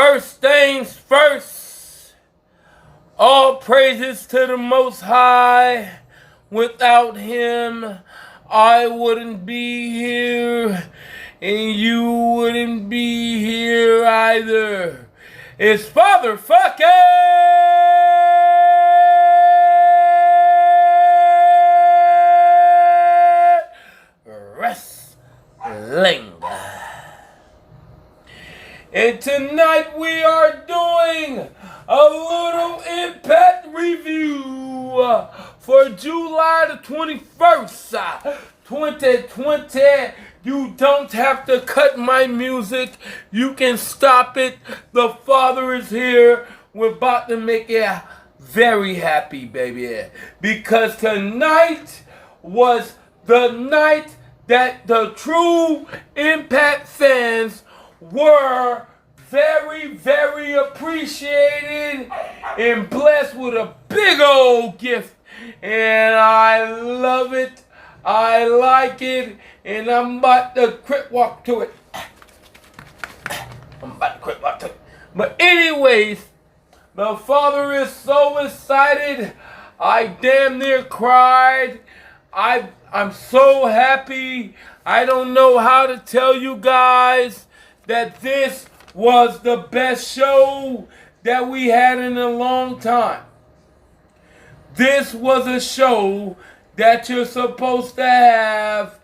First things first, all praises to the Most High. Without Him, I wouldn't be here, and you wouldn't be here either. It's Father fucking Wrestling. And tonight we are doing a little Impact review for July the 21st, 2020. You don't have to cut my music. You can stop it. The Father is here. We're about to make you very happy, baby. Because tonight was the night that the true Impact fans were very, very appreciated and blessed with a big old gift. And I love it. I like it. And I'm about to quick walk to it. But anyways, the Father is so excited. I damn near cried. I'm so happy. I don't know how to tell you guys that this was the best show that we had in a long time. This was a show that you're supposed to have.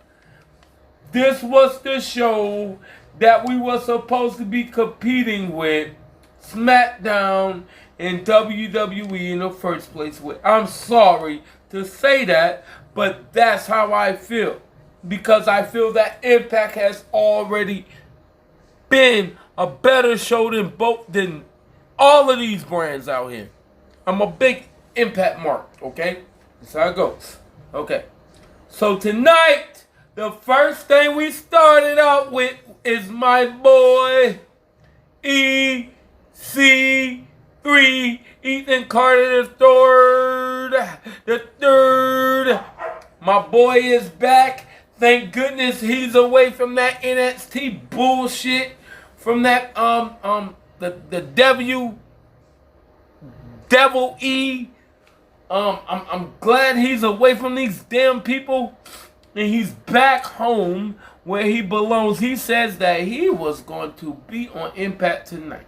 This was the show that we were supposed to be competing with SmackDown and WWE in the first place with. I'm sorry to say that, but that's how I feel. Because I feel that Impact has already been a better show than all of these brands out here. I'm a big Impact mark, okay? That's how it goes. Okay. So tonight, the first thing we started out with is my boy EC3, Ethan Carter the third. My boy is back. Thank goodness he's away from that NXT bullshit, from that the Devil E. I'm glad he's away from these damn people, and he's back home where he belongs. He says that he was going to be on Impact tonight.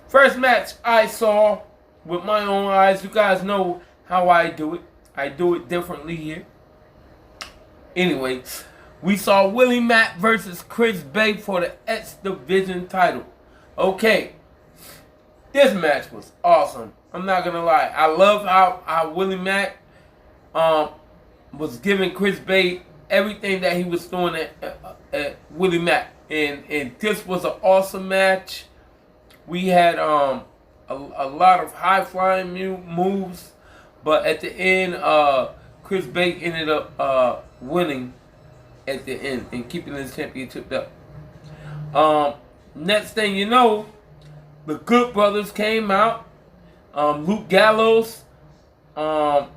First match I saw with my own eyes. You guys know how I do it. I do it differently here. Anyway, we saw Willie Mack versus Chris Bay for the X Division title. Okay, this match was awesome. I'm not gonna lie. I love how Willie Mack was giving Chris Bay everything that he was doing at Willie Mack, and this was an awesome match. We had a lot of high flying moves, but at the end, Chris Bay ended up winning at the end and keeping his championship up. Next thing you know, the Good Brothers came out. Luke Gallows, Luke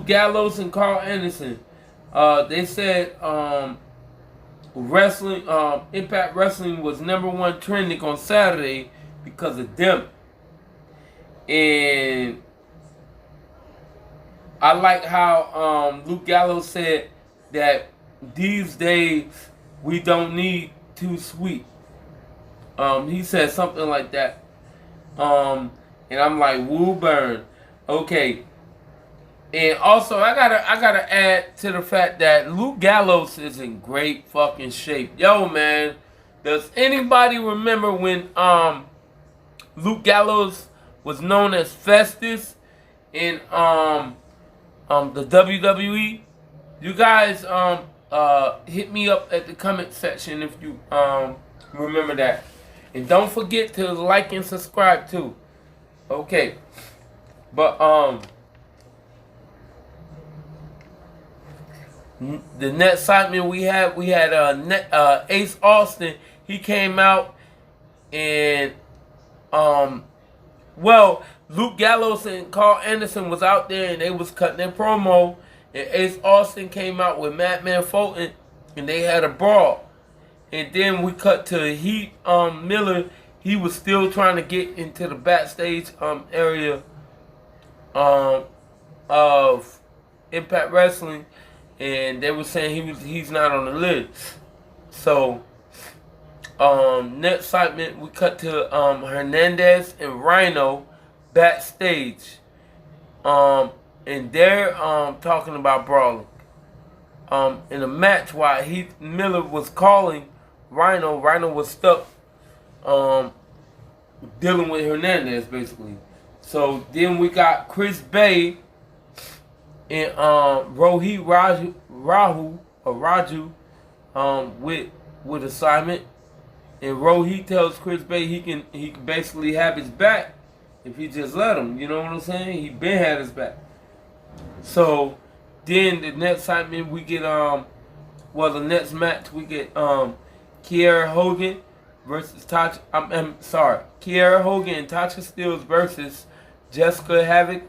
Gallows and Carl Anderson. They said wrestling, Impact Wrestling was #1 trending on Saturday because of them. And I like how Luke Gallows said that these days we don't need too sweet. He said something like that. And I'm like, woo burn. Okay. And also I gotta add to the fact that Luke Gallows is in great fucking shape. Yo man, does anybody remember when Luke Gallows was known as Festus in the WWE? You guys hit me up at the comment section if you remember that. And don't forget to like and subscribe too. Okay. But the next segment we had Ace Austin. He came out and Luke Gallows and Carl Anderson was out there and they was cutting their promo, and Ace Austin came out with Madman Fulton and they had a brawl. And then we cut to Heath Miller. He was still trying to get into the backstage area of Impact Wrestling, and they were saying he's not on the list. So next segment we cut to Hernandez and Rhino backstage, and they're talking about brawling. In a match while Heath Miller was calling Rhino was stuck dealing with Hernandez basically. So then we got Chris Bay and Rohit Raju with assignment, and Rohit tells Chris Bay he can basically have his back if he just let him. You know what I'm saying? He been had his back. So then the next assignment we get the next match we get Kiera Hogan versus Tasha. Kiera Hogan and Tasha Steelz versus Jessica Havoc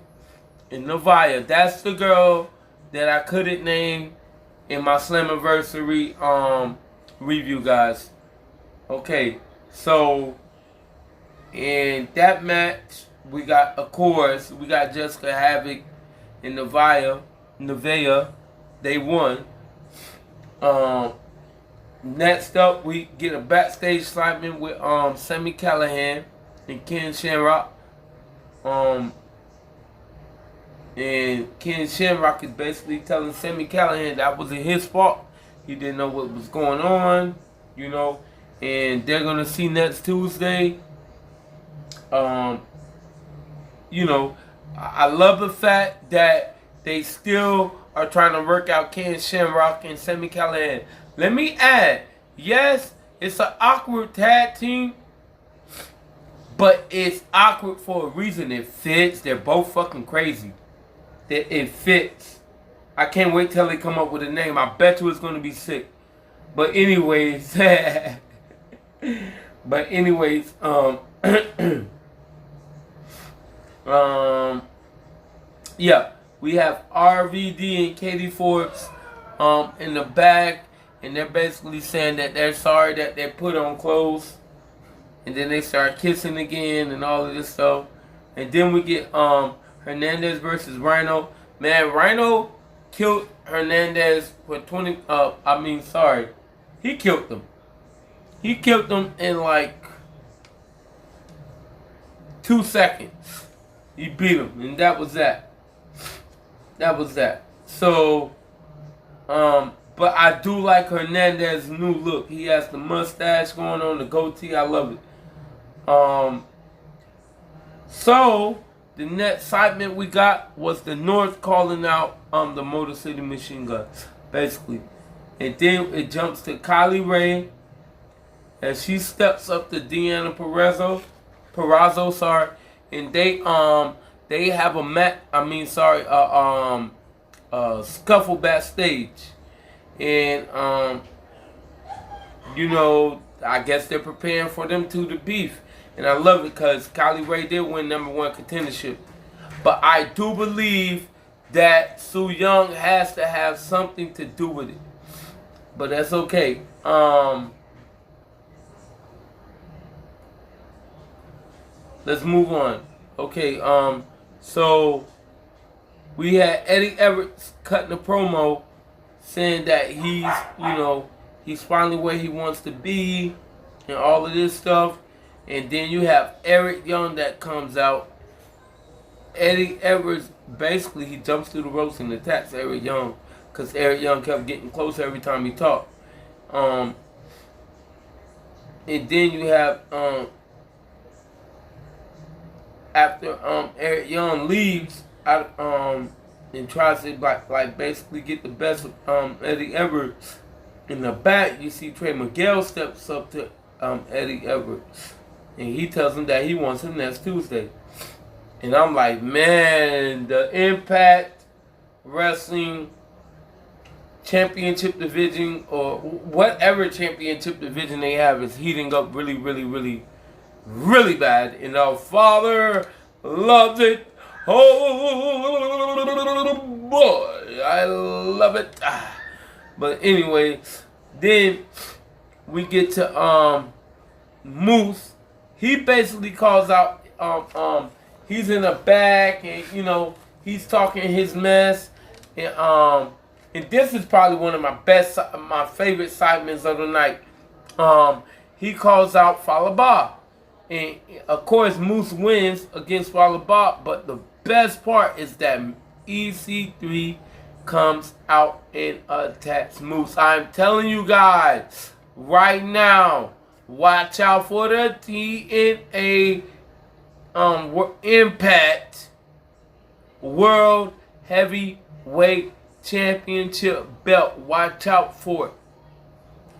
and Nevaeh. That's the girl that I couldn't name in my Slammiversary review, guys. Okay, so in that match we got, of course, we got Jessica Havoc and Nevaeh. They won. Next up, we get a backstage segment with Sami Callihan and Ken Shamrock. And Ken Shamrock is basically telling Sami Callihan that wasn't his fault. He didn't know what was going on, you know. And they're gonna see next Tuesday. You know, I love the fact that they still are trying to work out Ken Shamrock and Sami Callihan. Let me add, yes, it's an awkward tag team, but it's awkward for a reason. It fits. They're both fucking crazy. It fits. I can't wait till they come up with a name. I bet you it's going to be sick. But anyways, yeah, we have RVD and Katie Forbes in the back, and they're basically saying that they're sorry that they put on clothes, and then they start kissing again and all of this stuff. And then we get Hernandez versus Rhino. Man, Rhino killed Hernandez for 20. He killed them. He killed them in like 2 seconds. He beat him, and that was that. So, but I do like Hernandez's new look. He has the mustache going on, the goatee. I love it. So the next segment we got was the North calling out the Motor City Machine Guns, basically. And then it jumps to Kylie Ray as she steps up to Deanna Purrazzo, and they have a scuffle backstage, and you know, I guess they're preparing for them to beef, and I love it because Kylie Ray did win #1 contendership, but I do believe that Su Yung has to have something to do with it, but that's okay. Let's move on. Okay, so we had Eddie Everett cutting a promo saying that he's finally where he wants to be and all of this stuff. And then you have Eric Young that comes out. Eddie Everett, basically, he jumps through the ropes and attacks Eric Young because Eric Young kept getting closer every time he talked. And then you have after Eric Young leaves out, and tries to like basically get the best of Eddie Everett, in the back you see Trey Miguel steps up to Eddie Everett, and he tells him that he wants him next Tuesday. And I'm like, man, the Impact Wrestling Championship division, or whatever championship division they have, is heating up really, really, really, really bad. And our Father loves it. Oh boy, I love it. But anyway, then we get to Moose. He basically calls out he's in the back, and he's talking his mess, and this is probably one of my favorite segments of the night. He calls out Falaba, and of course Moose wins against Falaba, but the best part is that EC3 comes out and attacks Moose. I'm telling you guys right now, watch out for the TNA Impact World Heavyweight Championship belt. Watch out for it.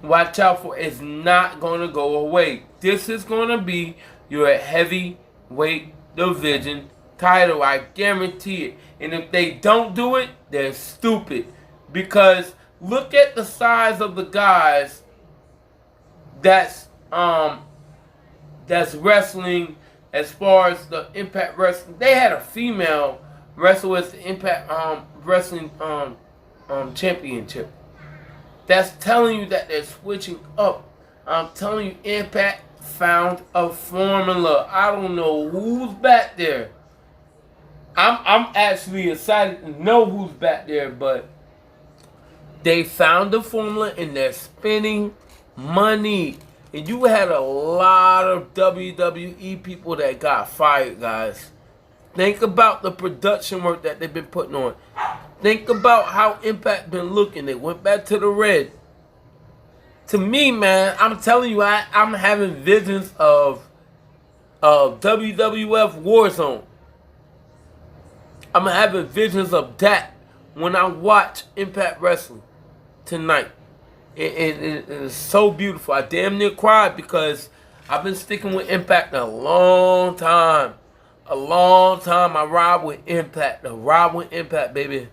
Watch out for it. It's not going to go away. This is going to be your heavyweight division title. I guarantee it. And if they don't do it, they're stupid. Because look at the size of the guys that's wrestling as far as the Impact Wrestling. They had a female wrestle as the Impact Wrestling Championship. That's telling you that they're switching up. I'm telling you, Impact found a formula. I don't know who's back there. I'm actually excited to know who's back there, but they found the formula and they're spending money. And you had a lot of WWE people that got fired, guys. Think about the production work that they've been putting on. Think about how Impact been looking. They went back to the red. To me, man, I'm telling you, I'm having visions of WWF Warzone. I'm having visions of that when I watch Impact Wrestling tonight. It is so beautiful. I damn near cried because I've been sticking with Impact a long time. A long time. I ride with Impact. I ride with Impact, baby.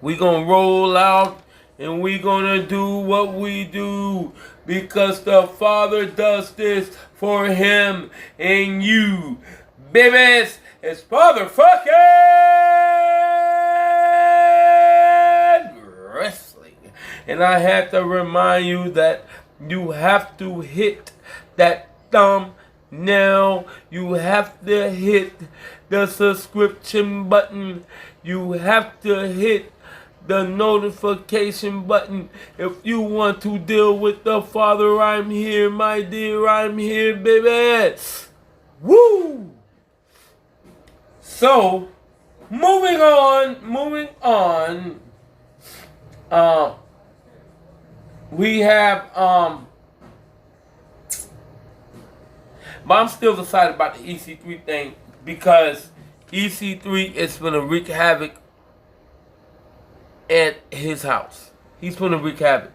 We gonna roll out and we gonna do what we do because the Father does this for him and you. Babies, it's motherfucking wrestling. And I have to remind you that you have to hit that thumbnail. You have to hit the subscription button. You have to hit the notification button if you want to deal with the Father. I'm here, my dear. I'm here, baby. Woo! So, moving on. We have but I'm still excited about the EC3 thing because EC3 is gonna wreak havoc at his house. He's gonna wreak havoc.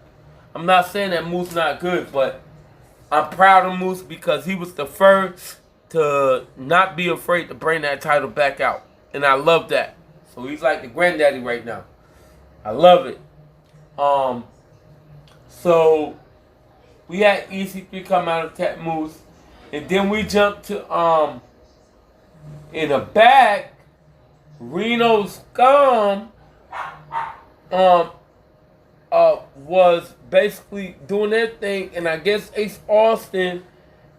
I'm not saying that Moose not good, but I'm proud of Moose because he was the first to not be afraid to bring that title back out. And I love that. So he's like the granddaddy right now. I love it. So we had EC3 come out and attack Moose. And then we jumped to in the back, Reno Scum was basically doing their thing, and I guess Ace Austin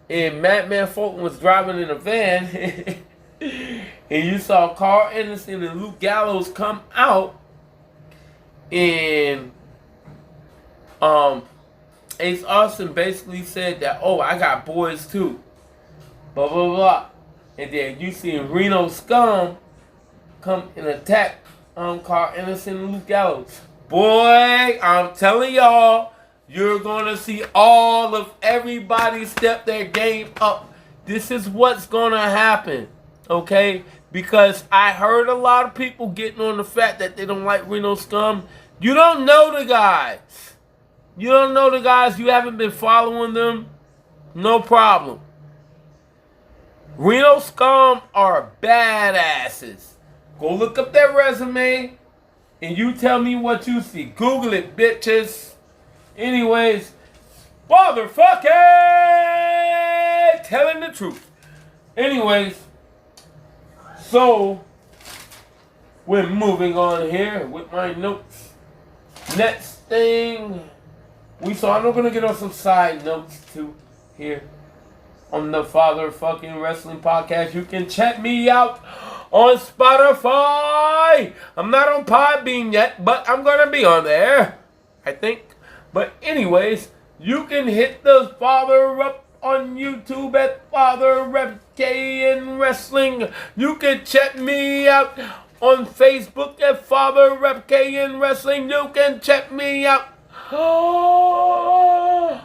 and Madman Fulton was driving in a van, and you saw Carl Anderson and Luke Gallows come out, and Ace Austin basically said that, oh, I got boys too, blah blah blah, and then you see Reno Scum come and attack Carl Anderson and Luke Gallows. Boy, I'm telling y'all, you're gonna see all of everybody step their game up. This is what's gonna happen, okay? Because I heard a lot of people getting on the fact that they don't like Reno Scum. You don't know the guys. You don't know the guys. You haven't been following them. No problem. Reno Scum are badasses. Go look up their resume and you tell me what you see. Google it, bitches. Anyways, motherfucking telling the truth. Anyways, so we're moving on here with my notes. Next thing I'm gonna get on some side notes too here on the Father Fucking Wrestling Podcast. You can check me out on Spotify. I'm not on Podbean yet, but I'm gonna be on there, I think. But anyways, you can hit the Father up on YouTube at Father Rep KN Wrestling. You can check me out on Facebook at Father Rep KN Wrestling. You can check me out on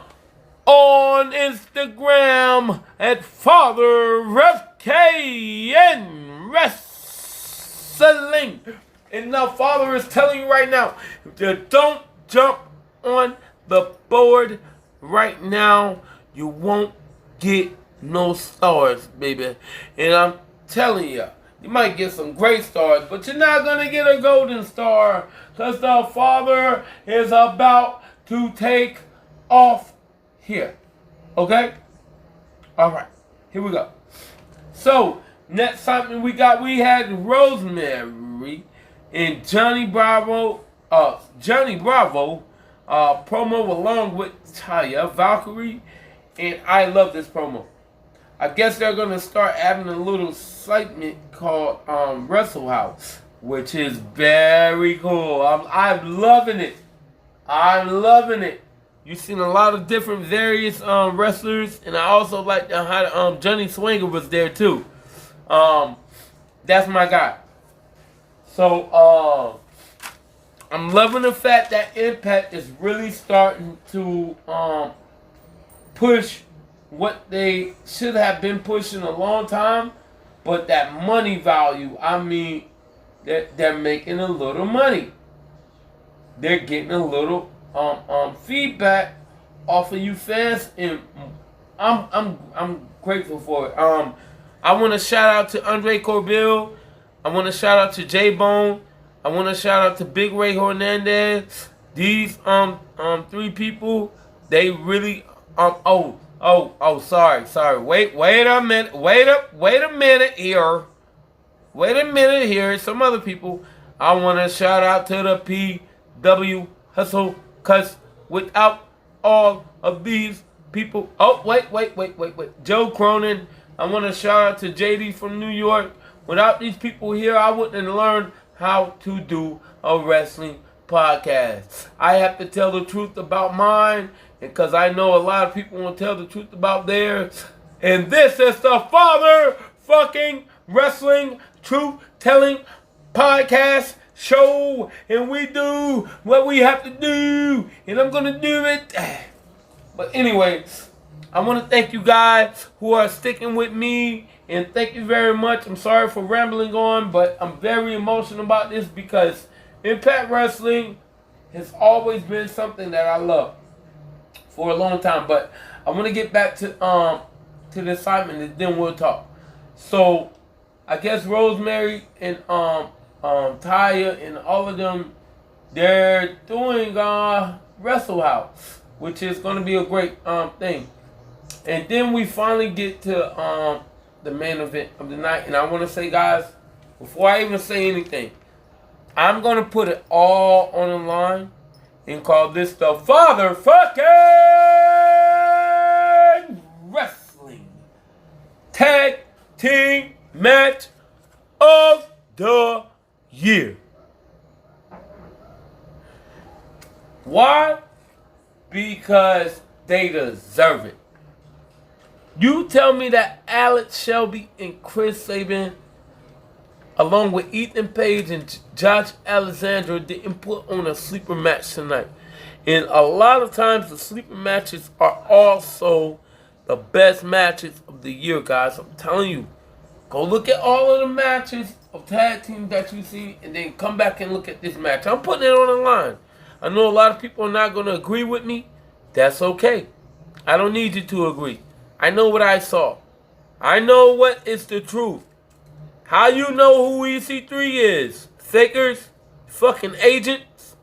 Instagram at Father Rep KN Wrestling. And now Father is telling you right now, if you don't jump on the board right now, you won't get no stars, baby. And I'm telling you, you might get some great stars, but you're not going to get a golden star because the Father is about to take off here. Okay? All right. Here we go. So, next segment we had Rosemary and Johnny Bravo promo along with Taya Valkyrie, and I love this promo. I guess they're gonna start adding a little segment called Wrestle House, which is very cool. I'm loving it. I'm loving it. You've seen a lot of different various wrestlers, and I also like how Johnny Swinger was there too. That's my guy. So I'm loving the fact that Impact is really starting to push what they should have been pushing a long time, but that money value, I mean, they're making a little money. They're getting a little feedback off of you fans, and I'm grateful for it. I want to shout out to Andre Corbell. I want to shout out to J-Bone. I want to shout out to Big Ray Hernandez. These three people, they really sorry. Wait a minute. Wait a minute here. Wait a minute here. Some other people. I want to shout out to the PW Hustle, cause without all of these people, wait. Joe Cronin. I want to shout out to JD from New York. Without these people here, I wouldn't have learned how to do a wrestling podcast. I have to tell the truth about mine, because I know a lot of people won't tell the truth about theirs. And this is the Father Fucking Wrestling Truth Telling Podcast Show, and we do what we have to do, and I'm gonna do it. But anyway, I want to thank you guys who are sticking with me, and thank you very much. I'm sorry for rambling on, but I'm very emotional about this because Impact Wrestling has always been something that I love for a long time. But I want to get back to the assignment, and then we'll talk. So I guess Rosemary and Taya and all of them, they're doing Wrestle House, which is going to be a great thing. And then we finally get to the main event of the night. And I want to say, guys, before I even say anything, I'm going to put it all on the line and call this the Father Fucking Wrestling Tag Team Match of the Year. Why? Because they deserve it. You tell me that Alex Shelby and Chris Sabin, along with Ethan Page and Josh Alexander, didn't put on a sleeper match tonight. And a lot of times the sleeper matches are also the best matches of the year, guys. I'm telling you. Go look at all of the matches of tag teams that you see, and then come back and look at this match. I'm putting it on the line. I know a lot of people are not going to agree with me. That's okay. I don't need you to agree. I know what I saw. I know what is the truth. How you know who EC3 is? Fakers? Fucking agents?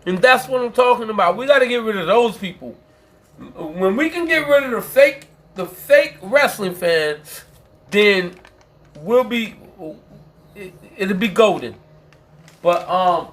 And that's what I'm talking about. We got to get rid of those people. When we can get rid of the fake wrestling fans, then it'll be golden. But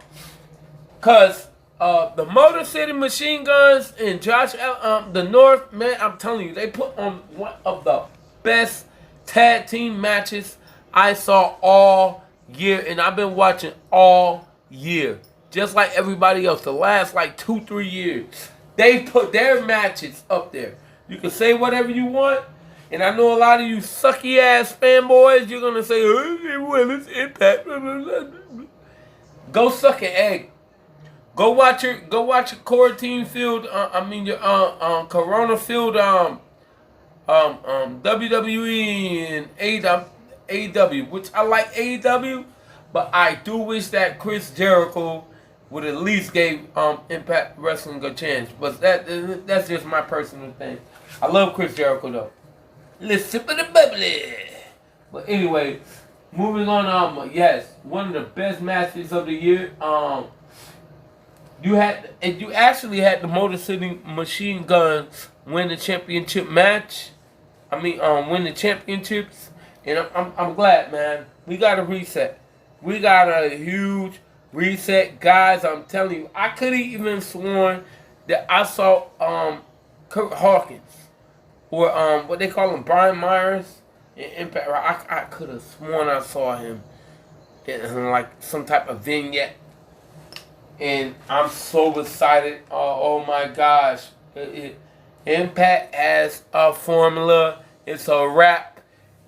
cause the Motor City Machine Guns and the North, man, I'm telling you, they put on one of the best tag team matches I saw all year, and I've been watching all year. Just like everybody else, the last like 2-3 years. They put their matches up there. You can say whatever you want, and I know a lot of you sucky ass fanboys, you're gonna say, oh, well, it's Impact. Go suck an egg. Go watch your quarantine field. Your Corona field. WWE and AEW, which I like AEW, but I do wish that Chris Jericho would at least give Impact Wrestling a chance. But that's just my personal thing. I love Chris Jericho though. Let's sip of the bubbly. But anyway, moving on. Yes, one of the best matches of the year. You actually had the Motor City Machine Guns win the championship match. Win the championships, and I'm glad, man. We got a reset. We got a huge reset, guys. I'm telling you, I could have even sworn that I saw Kurt Hawkins or what they call him, Brian Myers in Impact. I could have sworn I saw him in like some type of vignette. And I'm so excited. Oh my gosh. Impact has a formula. It's a wrap.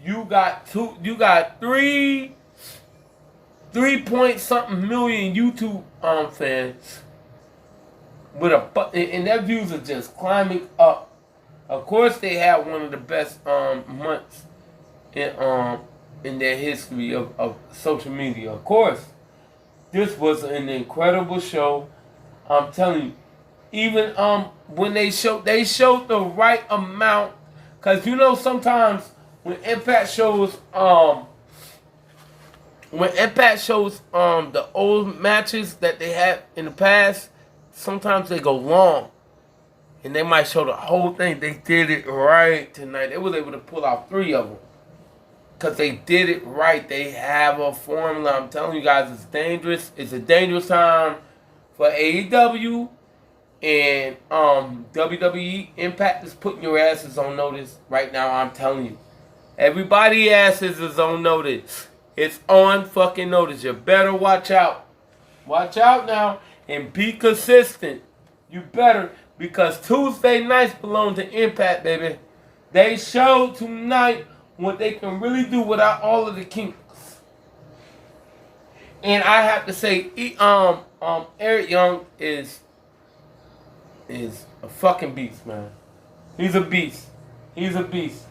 You got 3.something million YouTube fans and their views are just climbing up. Of course they had one of the best months in their history of social media. Of course. This was an incredible show. I'm telling you, even when they showed the right amount, cause sometimes when Impact shows the old matches that they had in the past, sometimes they go long, and they might show the whole thing. They did it right tonight. They was able to pull out 3 of them. Because they did it right. They have a formula. I'm telling you guys, it's dangerous. It's a dangerous time for AEW. And WWE. Impact is putting your asses on notice right now. I'm telling you. Everybody's asses is on notice. It's on fucking notice. You better watch out. Watch out now. And be consistent. You better. Because Tuesday nights belong to Impact, baby. They showed tonight what they can really do without all of the kinks. And I have to say, Eric Young is a fucking beast, man. He's a beast. He's a beast.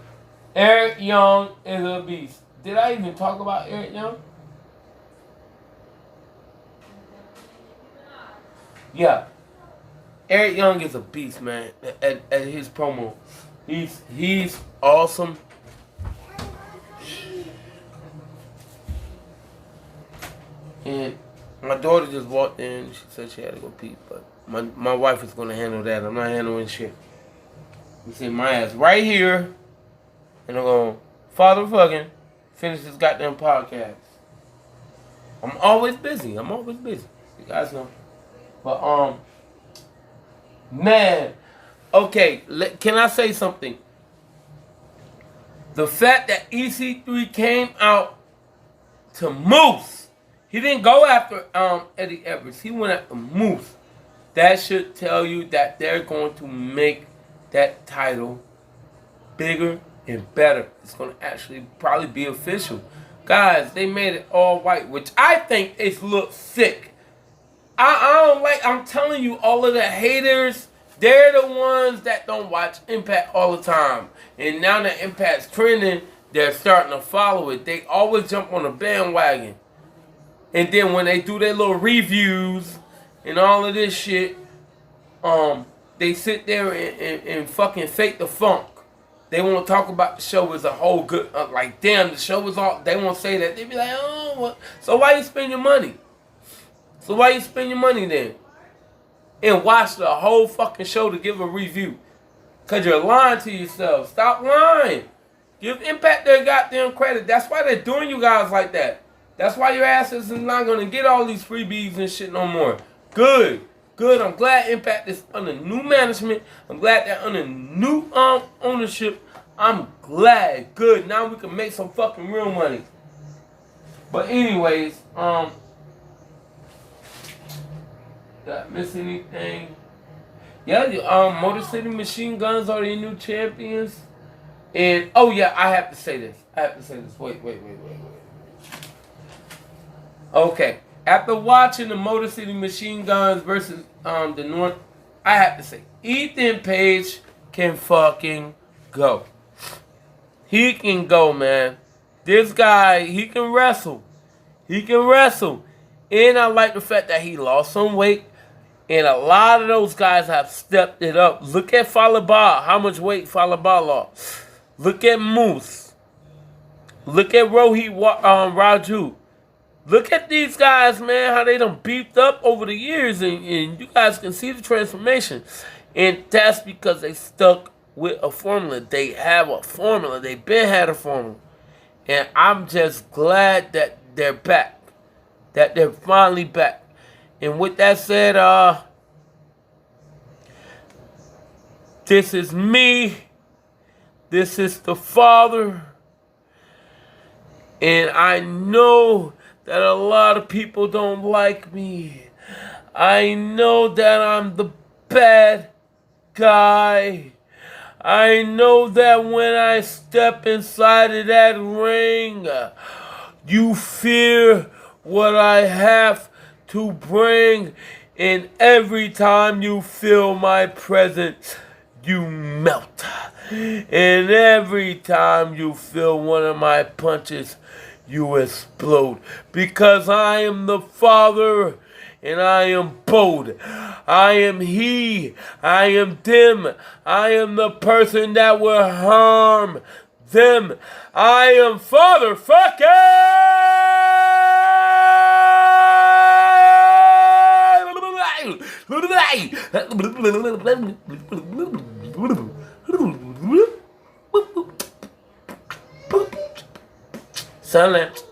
Eric Young is a beast. Did I even talk about Eric Young? Yeah. Eric Young is a beast, man. At his promo. He's awesome. And my daughter just walked in. She said she had to go pee, but my wife is going to handle that. I'm not handling shit. You see my ass right here, and I'm going to father fucking finish this goddamn podcast. I'm always busy. You guys know. But man, okay. Can I say something? The fact that EC3 came out to Moose. He didn't go after Eddie Edwards. He went after Moose. That should tell you that they're going to make that title bigger and better. It's going to actually probably be official. Guys, they made it all white, which I think it looks sick. I don't like, I'm telling you, all of the haters, they're the ones that don't watch Impact all the time. And now that Impact's trending, they're starting to follow it. They always jump on the bandwagon. And then when they do their little reviews and all of this shit, they sit there and fucking fake the funk. They won't talk about the show as a whole good, like, damn, the show was all, they won't say that. They be like, oh, what? So why you spend your money? Then? And watch the whole fucking show to give a review. Because you're lying to yourself. Stop lying. Give Impact their goddamn credit. That's why they're doing you guys like that. That's why your asses is not going to get all these freebies and shit no more. Good. good. I'm glad Impact is under new management. I'm glad they're under new ownership. I'm glad. Good. Now we can make some fucking real money. But anyways, did I miss anything? Yeah, Motor City Machine Guns are the new champions. And oh yeah, I have to say this. Wait. Okay. After watching the Motor City Machine Guns versus the North, I have to say, Ethan Page can fucking go. He can go, man. This guy, he can wrestle. And I like the fact that he lost some weight. And a lot of those guys have stepped it up. Look at Falaba, how much weight Falaba lost. Look at Moose. Look at Raju. Look at these guys, man, how they done beefed up over the years. And you guys can see the transformation. And that's because they stuck with a formula. They have a formula. They've been had a formula. And I'm just glad that they're back. That they're finally back. And with that said, this is me. This is the Father. And I know that a lot of people don't like me. I know that I'm the bad guy. I know that when I step inside of that ring, you fear what I have to bring, and every time you feel my presence, you melt. And every time you feel one of my punches, you explode. Because I am the Father, and I am bold. I am he. I am them. I am the person that will harm them. I am Father fucker! Silent.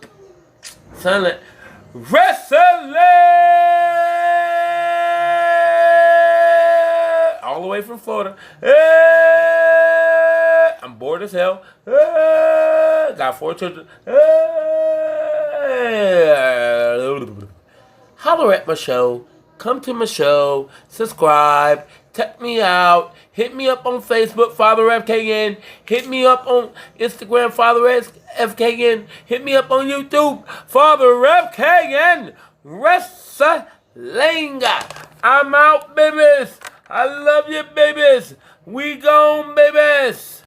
Wrestling! All the way from Florida. I'm bored as hell. Got 4 children. Holler at my show. Come to my show. Subscribe. Check me out. Hit me up on Facebook, Father FKN. Hit me up on Instagram, Father FKN. Hit me up on YouTube, Father FKN Wrestling. I'm out, babies. I love you, babies. We gone, babies.